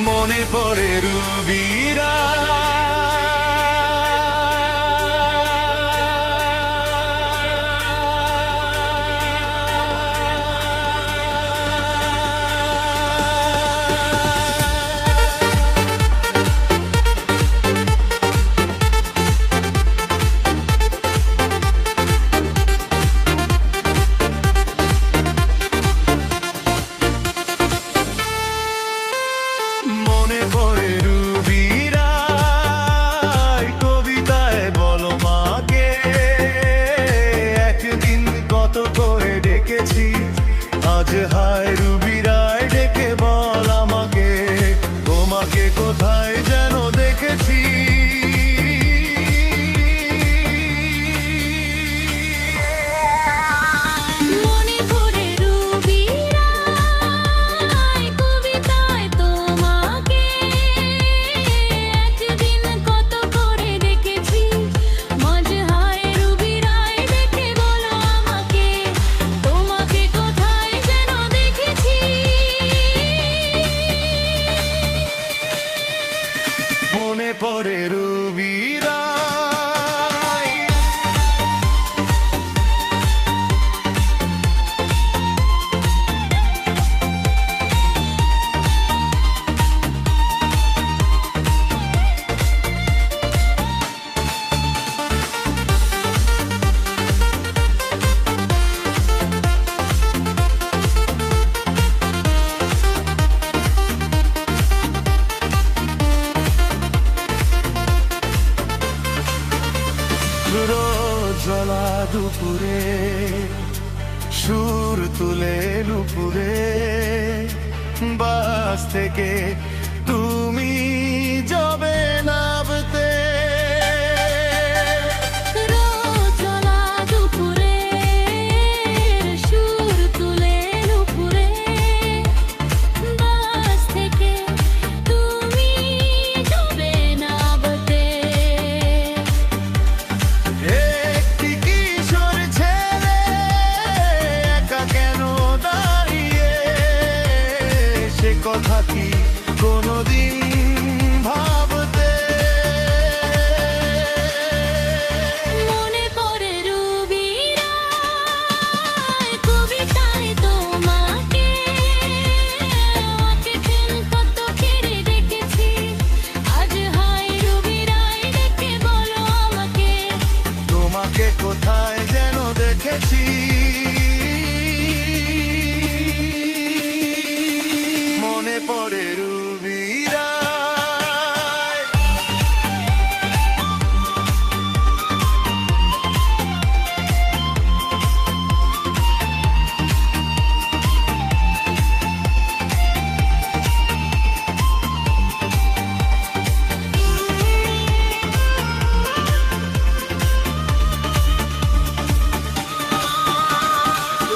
মনে পড়ে রুবিরা মনে পড়ে রুবিরা কবিতায় বলো মাকে একদিন কত করে ডেকেছি আজ হায় রুবিরায় ডেকে বল আমাকে তোমাকে কোথায় যেন দেখেছি মনে পড়ে রুবিরা কবিতায় তোমাকে একদিন কত করে দেখেছি মাঝ হায় রুবিরায় ডেকে বলো আমাকে তোমাকে কোথায় যেন দেখেছি মনে পড়ে রুবিরা রোজলা দুপুরে সুর তুলে নুপুরে বাস থেকে তুমি যাবে নাবতে রোজলা দুপুরে সুর তুলে নুপুরে বাস থেকে তুমি যাবে নাবতে একটি কিশোর ছেলে একা কেন দাঁড়িয়ে সে কথা কি কোনোদিন ভাবতে মনে পড়ে রুবিরা কবিতায় তোমাকে একদিন কত করে দেখেছি আজ হায় রুবিরায় ডেকে বলো আমাকে তোমাকে কোথায় যেন দেখেছি মনে পড়ে রুবিরা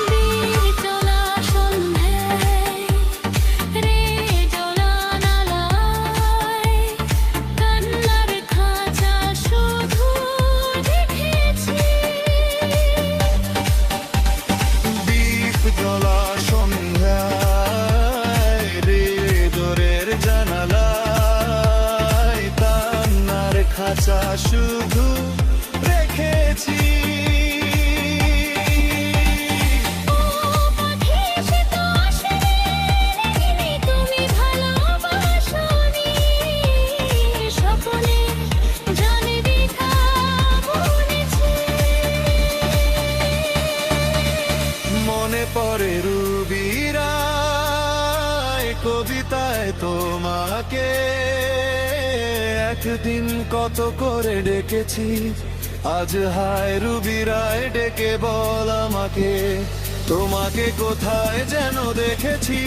বীর চলা সন্ধ্যায় রে চলা নালায় কান্নার খাঁচা শুধু দেখেছি দীপ জ্বলা সন্ধ্যায় রে দোরের জানালায় কান্নার খাঁচা শুধু রেখেছি ও পাখি সে তো আসেনি দেখিনি তুমি ভালোবাসোনি স্বপ্নে জানে বৃথা বলেছি মনে পড়ে রুবিরা কবিতায় তোমাকে একদিন কত করে ডেকেছি আজ হায় রুবিরায় ডেকে বল আমাকে তোমাকে কোথায় যেন দেখেছি